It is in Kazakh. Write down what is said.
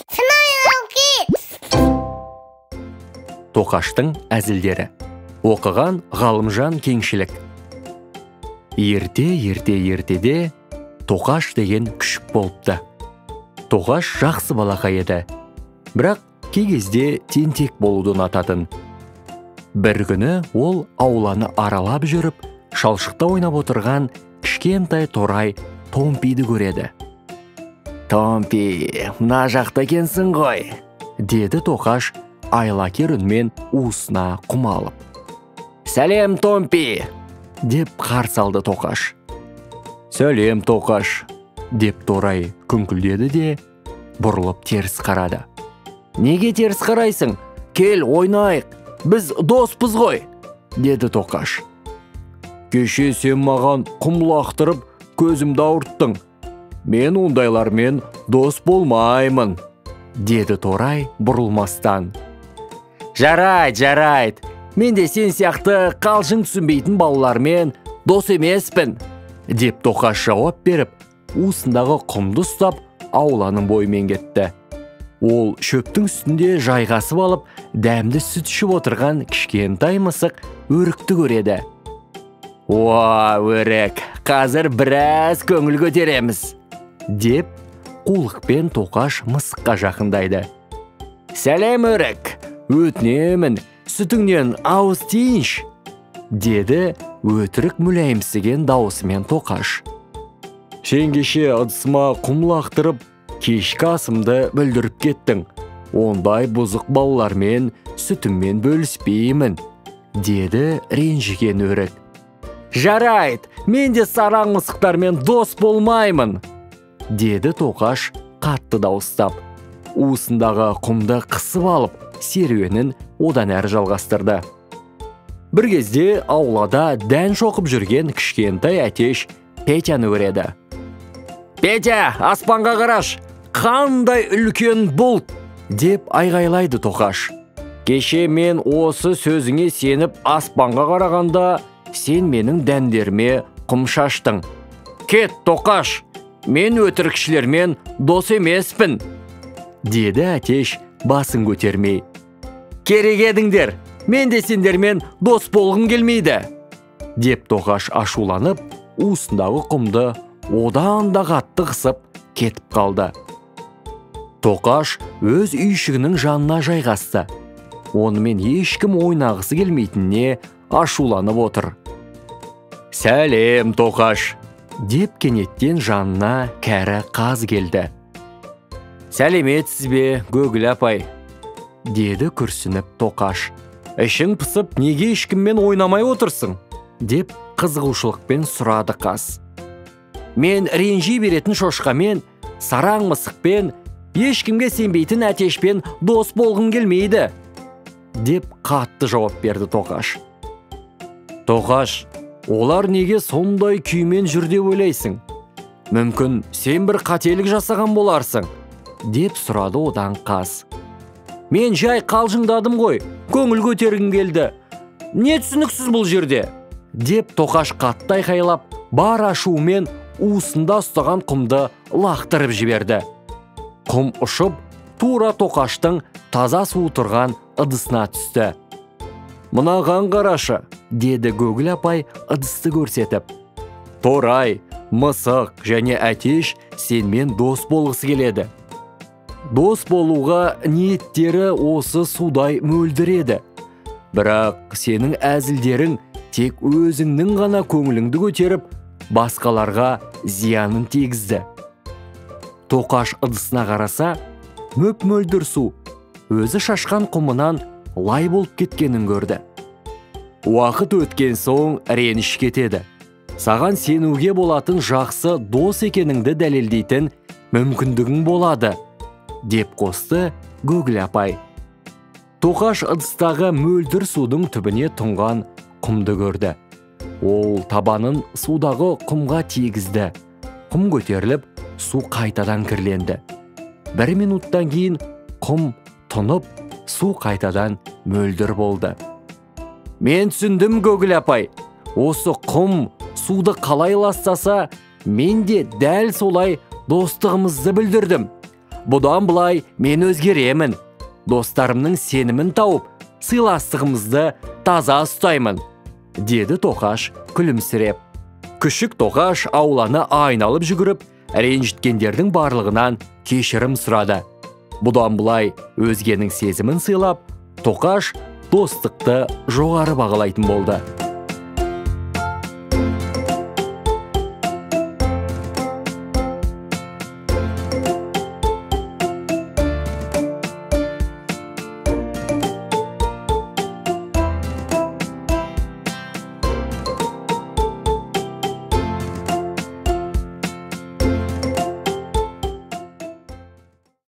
Smile Kids. Тоқаштың әзілдері. Оқыған Ғалымжан Кеңшілік. Ертеде Тоқаш деген күшік болыпты. Тоқаш жақсы балақай еді. Бірақ кей кезде тентек болуды ұнататын. Бір күні ол ауланы аралап жүріп, шалшықта ойнап отырған кішкентай торай Томпиді көреді. «Томпи, мына жақта екенсің ғой», деді Тоқаш айлакер үнмен уысына құмалып. «Сәлем, Томпи», деп қарсы алды Тоқаш. «Сәлем, Тоқаш», деп торай күңкілдеді де бұрылып теріс қарады. «Неге теріс қарайсың? Кел, ойнайық, біз доспыз ғой», деді Тоқаш. «Кеше сен маған құм лақтырып, көзімді ауырттың. Мен ондайлармен дос болмаймын», деді торай бұрылмастан. Жарайд, мен де сен сияқты қалжың түсінбейтін балалармен дос емеспін», деп Тоқаш жауап беріп, уысындағы құмды ұстап, ауланың бойымен кетті. Ол шөптің үстінде жайғасып алып, дәмді сүт ішіп отырған кішкентай мысық өрікті көреді. «Уа, өрік, қазір біраз көңіл көтереміз», деп қулықпен Тоқаш мысыққа жақындайды. «Сәлем, өрік, өтінемін, сүтіңнен ауыз тиінші», деді өтірік мүләйімсіген даусымен Тоқаш. «Сен кеше ыдысыма құм лақтырып, кешкі асымды бүлдіріп кеттің. Ондай бұзық балалармен сүтіммен бөліспеймін», деді ренжіген өрік. «Жарайд, мен де сараң мысықтармен дос болмаймын», деді Тоқаш қатты дауыстап. Уысындағы құмды қысып алып, серуенін одан әрі жалғастырды. Бір кезде аулада дән шоқып жүрген кішкентай әтеш Петяны көреді. «Петя, аспанға қараш, қандай үлкен бұлт», деп айғайлайды Тоқаш. «Кеше мен осы сөзіңе сеніп аспанға қарағанда, сен менің дәндеріме құм шаштың. Кет, Тоқаш, мен өтірікшілермен дос емеспін», деді әтеш басын көтермей. «Керек едіңдер, мен де сендермен дос болғым келмейді», деп Тоқаш ашуланып, уысындағы құмды одан да қатты қысып кетіп қалды. Тоқаш өз үйшігінің жанына жайғасты. Онымен ешкім ойнағысы келмейтініне ашуланып отыр. «Сәлем, Тоқаш», деп кенеттен жанына кәрі қаз келді. «Сәлеметсіз бе, Гөгіл апай», деді күрсініп Тоқаш. «Ішің пысып, неге ешкіммен ойнамай отырсың?» деп қызығушылықпен сұрады қаз. «Мен ренжи беретін шошқамен, сараң мысықпен, ешкімге сенбейтін әтешпен дос болғым келмейді», деп қатты жауап берді Тоқаш. «Тоқаш, олар неге сондай күймен жүр деп ойлайсың? Мүмкін сен бір қателік жасаған боларсың», деп сұрады одан қаз. «Мен жай қалжыңдадым ғой, көңіл көтергім келді. Не түсініксіз бұл жерде?» деп Тоқаш қатты айқайлап, бар ашуымен уысында ұстаған құмды лақтырып жіберді. Құм ұшып, тура Тоқаштың таза су тұрған ыдысына түсті. «Мынаған қарашы», деді Гөгіл апай ыдысты көрсетіп. «Торай, мысық және әтеш сенмен дос болғысы келеді. Дос болуға ниеттері осы судай мөлдіреді. Бірақ сенің әзілдерің тек өзіңнің ғана көңіліңді көтеріп, басқаларға зиянын тигізді». Тоқаш ыдысына қараса, мөп-мөлдір су өзі шашқан құмынан лай болып кеткенін көрді. «Уақыт өткен соң реніш кетеді. Саған сенуге болатын жақсы дос екеніңді дәлелдейтін мүмкіндігің болады», деп қосты Гөгіл апай. Тоқаш ыдыстағы мөлдір судың түбіне тұнған құмды көрді. Ол табанын судағы құмға тигізді. Құм көтеріліп, су қайтадан кірленді. Бір минуттан кейін құм тұнып, су қайтадан мөлдір болды. «Мен түсіндім, Гөгіл апай. Осы құм суды қалай ластаса, мен де дәл солай достығымызды білдірдім. Бұдан бұлай мен өзгеремін. Достарымның сенімін тауып, сыйластығымызды таза ұстаймын, деді Тоқаш күлімсіреп. Күшік Тоқаш ауланы айналып жүгіріп, ренжіткендердің барлығынан кешірім сұрады. Бұдан бұлай өзгенің сезімін сыйлап, Тоқаш достықты жоғары бағалайтын болды.